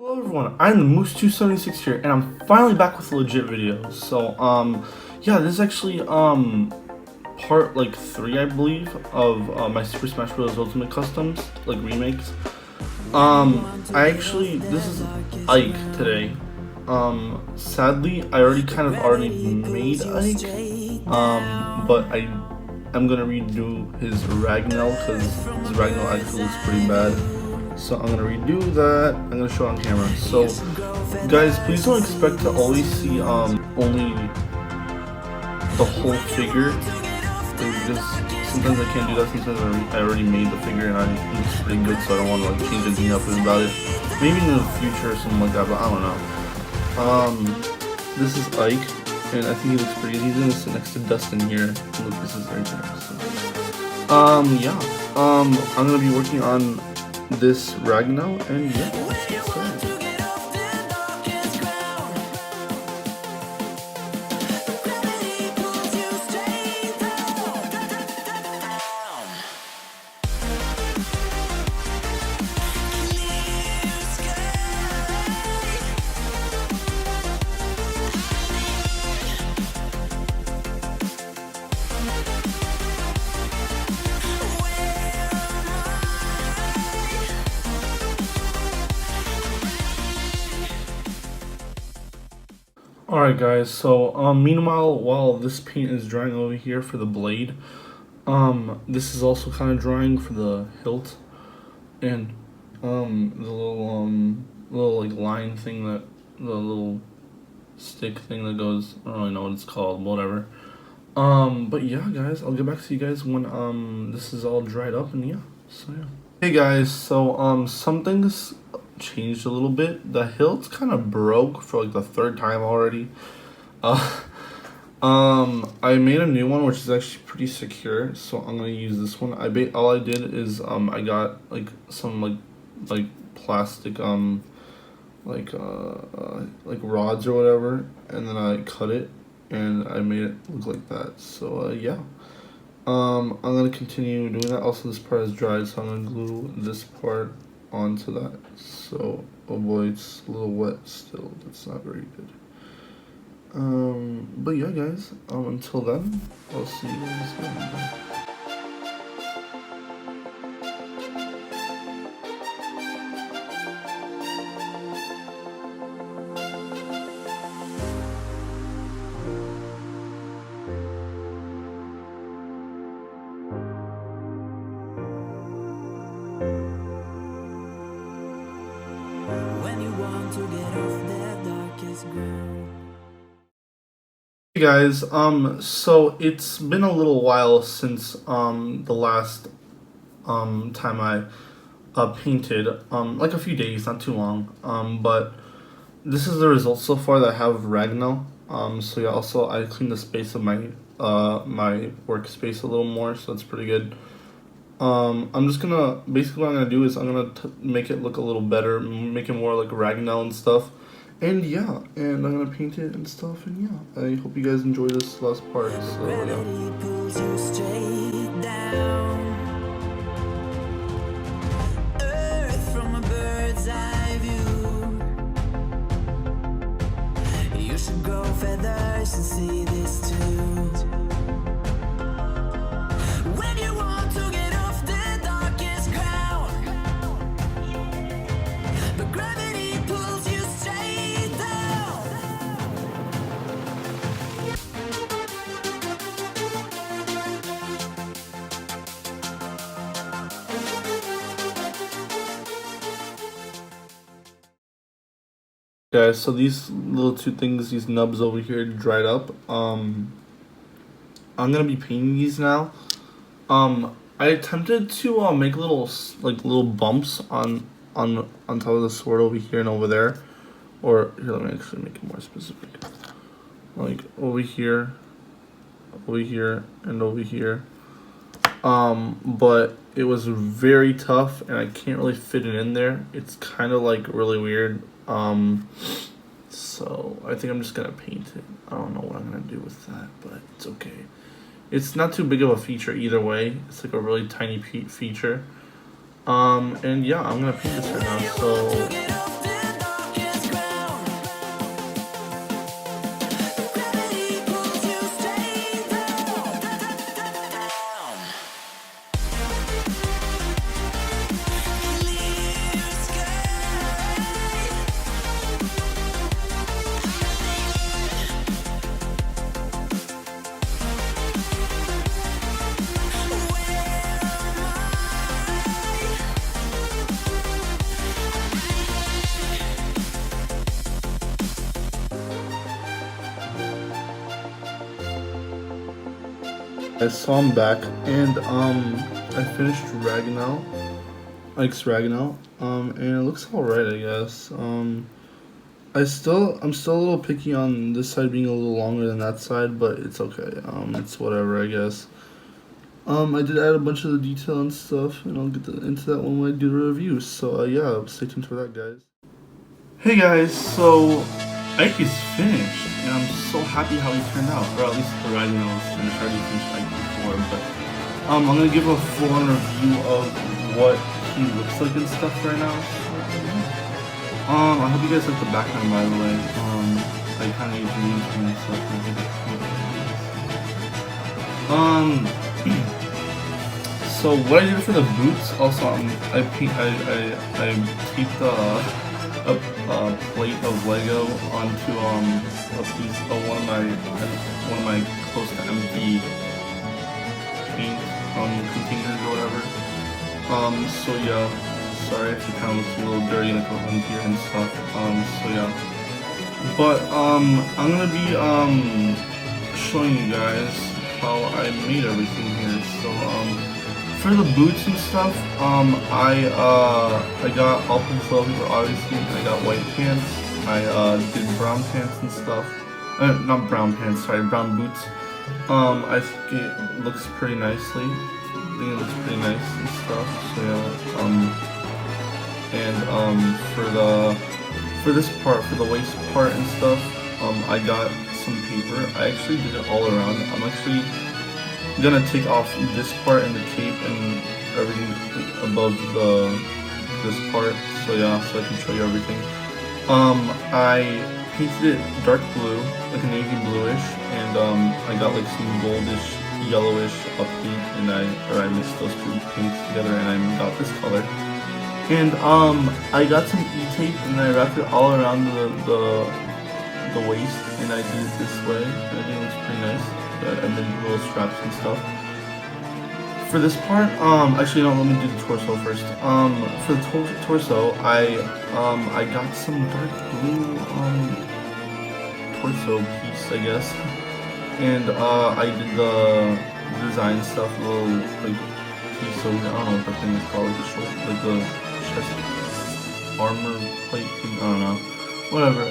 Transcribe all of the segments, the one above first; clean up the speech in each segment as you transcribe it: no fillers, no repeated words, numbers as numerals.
Hello everyone, I'm the Moose276 here, and I'm finally back with a legit video. So, yeah, this is actually, part, like, 3, I believe, of, my Super Smash Bros. Ultimate Customs, like, remakes. This is Ike today. Sadly, I already made Ike, but I'm gonna redo his Ragnell, because his Ragnell actually looks pretty bad. So I'm gonna redo that. I'm gonna show it on camera. So guys, please don't expect to always see only the whole figure, because sometimes I can't do that. Sometimes I already made the figure and it looks pretty good, so I don't want to like change anything up about it. Maybe in the future or something like that, but I don't know. This is Ike, and I think he looks pretty. He's gonna sit next to Dustin here. Look, this is right there. So, yeah. I'm gonna be working on this Ragnell, and yeah, let's get started. Alright guys, so meanwhile, while this paint is drying over here for the blade, this is also kind of drying for the hilt, and the little like line thing, that the little stick thing that goes, I don't really know what it's called, whatever. But yeah guys, I'll get back to you guys when this is all dried up, and yeah, so yeah. Hey guys, so something's changed a little bit. The hilt kind of broke for like the third time already. I made a new one which is actually pretty secure, so I'm gonna use this one. All I did is I got like some like plastic like rods or whatever, and then I cut it and I made it look like that. So yeah. I'm gonna continue doing that. Also, this part is dried, so I'm gonna glue this part onto that. So, oh boy, it's a little wet still. That's not very good. But yeah, guys. Until then, I'll see you guys later. To get off that darkest ground. Hey guys, so it's been a little while since the last time I painted, like a few days, not too long, but this is the results so far that I have Ragnell. So yeah, also I cleaned the space of my my workspace a little more, so that's pretty good. I'm just gonna, basically what I'm gonna do is I'm gonna make it look a little better, make it more like Ragnell and stuff, and yeah, and I'm gonna paint it and stuff, and yeah, I hope you guys enjoy this last part, so yeah. Pulls you straight down. Earth from a bird's eye view. You should grow feathers and see this too. When you want to get off the darkest ground, but gravity pulls you straight down. Guys, so these little two things, these nubs over here, dried up. I'm gonna be painting these now. I attempted to make little bumps on top of the sword over here and over there, or here, let me actually make it more specific, like over here, and over here. But it was very tough, and I can't really fit it in there. It's kind of like really weird. So I think I'm just gonna paint it. I don't know what I'm gonna do with that, but it's okay. It's not too big of a feature either way. It's like a really tiny feature. And yeah, I'm gonna paint this right now. So I saw him back, and I finished Ragnell, Ike's Ragnell, and it looks alright, I guess. I'm still a little picky on this side being a little longer than that side, but it's okay. It's whatever, I guess. I did add a bunch of the detail and stuff, and I'll get into that when I do the review. So yeah, stay tuned for that, guys. Hey guys, so Ike is finished, and I'm so happy how he turned out, or at least the Ragnell is finished. I already finished Ike before, but I'm gonna give a full-on review of what he looks like and stuff right now. I hope you guys like the background, by the way. I kind of use memes and stuff. So what I did for the boots, also, I taped a plate of Lego onto a piece of one of my close to empty paint containers or whatever. So yeah. Sorry if it kind of looks a little dirty like in here and stuff. So yeah. But I'm gonna be showing you guys how I made everything here. So for the boots and stuff, I got all purple paper obviously. I got white pants. I did brown pants and stuff. Not brown pants. Sorry, brown boots. I think it looks pretty nicely. I think it looks pretty nice and stuff. So yeah. And for this part, for the waist part and stuff, I got some paper. I actually did it all around. I'm actually gonna take off this part and the cape and everything above this part. So yeah, so I can show you everything. I painted it dark blue, like a navy bluish, and I got like some goldish, yellowish paint, and I mixed those two paints together, and I got this color. And I got some E-tape and I wrapped it all around the waist, and I did it this way. I think it looks pretty nice. I made little straps and stuff. For this part, actually no, let me do the torso first. For the torso, I got some dark blue torso piece, I guess, and I did the design stuff, a little like piece over here. I don't know what that thing is called, like the shoulder, like the armor plate thing, I don't know. Whatever.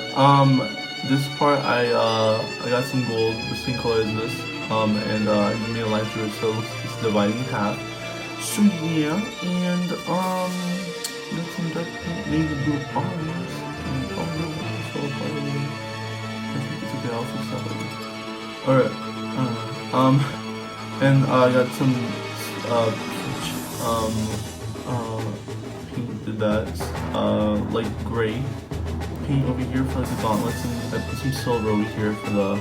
This part I got some gold, the same color as this. And I made a line through it so it's divided in half. So yeah, and got some dark navy blue arms. And oh no, so probably I think it's okay, I'll fix that later. Alright, I don't know. And I got some did that light gray paint over here for like the gauntlets, and I put some silver over here for the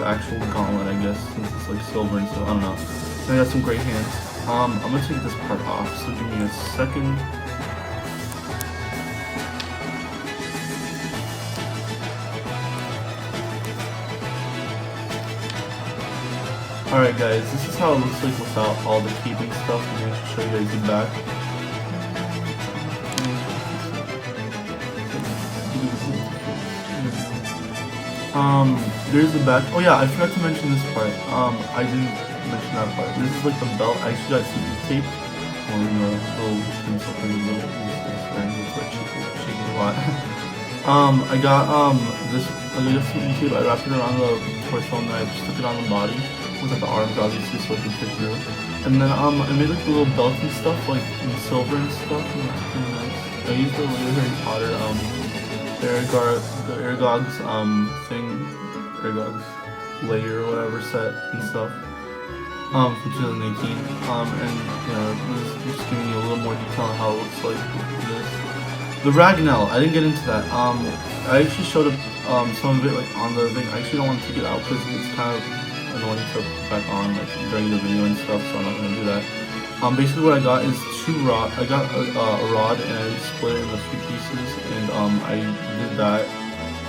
actual gauntlet, I guess, since it's like silver and so I don't know. And I got some gray hands. I'm gonna take this part off, so give me a second. Alright guys, this is how it looks like without all the cape and stuff. I'm gonna show you guys the back. There's the back. Oh yeah, I forgot to mention this part. I didn't mention that part. This is like the belt. I actually got some tape. Or you know, little something little it's like shaking a lot. I got this. I got some tape. I wrapped it around the torso and I stuck it on the body with like the arms, obviously, so it can fit through. And then I made like the little belts and stuff, like in silver and stuff. And it's pretty nice. I used the little Harry Potter the Ergog's Ergog's layer or whatever set and stuff from 2018. And you know, this is just giving you a little more detail on how it looks like this. The Ragnell, I didn't get into that. I actually showed up some of it like on the thing. I actually don't want to take it out because it's kind of annoying to put back on like during the video and stuff, so I'm not gonna do that. Basically what I got is two rod. I got a rod and I split it into 3 pieces, and I did that.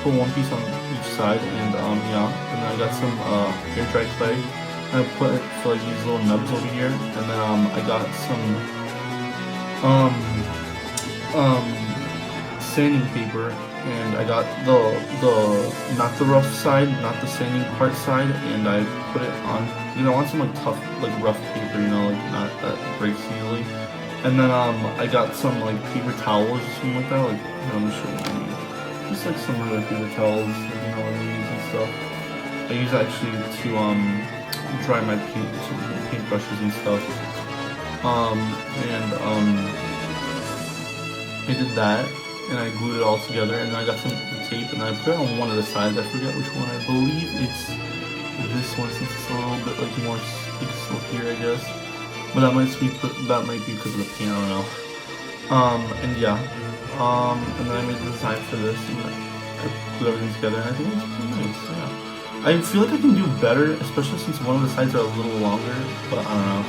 Put one piece on each side, and yeah. And then I got some air dry clay. And I put it for like these little nubs over here, and then I got some sanding paper, and I got the not the rough side, not the sanding part side, and I put it on. You know, I want some like tough, like rough paper, you know, like not that breaks easily. And then I got some like paper towels or something like that. Like, let me show you. Just like some other paper towels, you know, I use and stuff. I use actually to dry my paint brushes and stuff. I did that, and I glued it all together, and then I got some tape, and I put it on one of the sides. I forget which one. I believe it's this one, since it's a little bit like more like silkier, I guess. But that might be because of the paint. I don't know. And yeah. And then I made the design for this, and I put everything together, and I think it's pretty nice. Yeah. I feel like I can do better, especially since one of the sides are a little longer. But I don't know.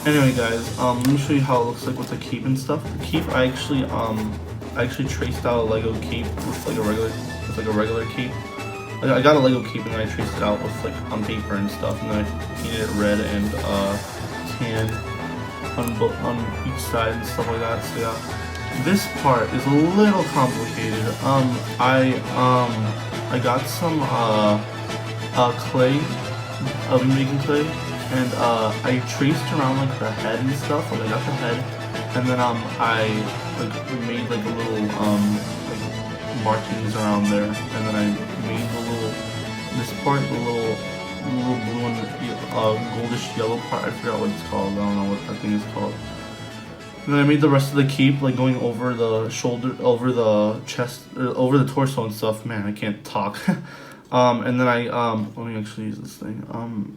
Anyway, guys, let me show you how it looks like with the cape and stuff. The cape, I actually traced out a Lego cape with like a regular cape. Like, I got a Lego cape and then I traced it out with like on paper and stuff, and then I painted it red and tan on each side and stuff like that. So yeah, this part is a little complicated. I got some clay. I've been making clay. And I traced around like the head and stuff. Like I got the head, and then I like made like a little like markings around there, and then I made this part, the little blue and goldish yellow part. I forgot what it's called. I don't know what that thing is called. And then I made the rest of the cape like going over the shoulder, over the chest, over the torso and stuff. Man, I can't talk. And then I let me actually use this thing.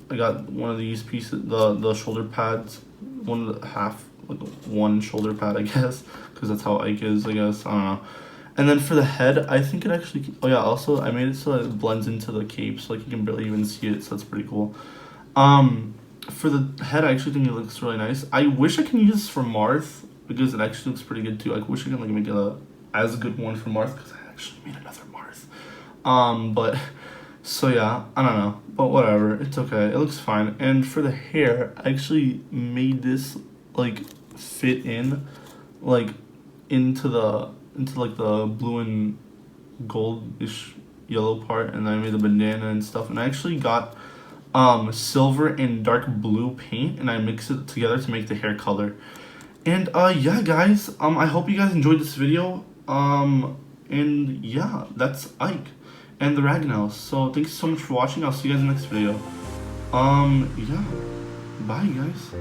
I got one of these pieces, the shoulder pads, one shoulder pad, I guess, because that's how Ike is, I guess. I don't know. And then for the head, I think it actually. Oh yeah, also I made it so that it blends into the cape, so like you can barely even see it. So that's pretty cool. For the head, I actually think it looks really nice. I wish I can use this for Marth because it actually looks pretty good too. I wish I could like make as good one for Marth because I actually made another Marth. But. So yeah, I don't know, but whatever, it's okay, it looks fine. And for the hair, I actually made this like fit in, like into like the blue and goldish yellow part, and then I made the bandana and stuff. And I actually got silver and dark blue paint, and I mixed it together to make the hair color. And yeah, guys, I hope you guys enjoyed this video. And yeah, that's Ike and the Ragnells. So thanks so much for watching. I'll see you guys in the next video. Yeah. Bye, guys.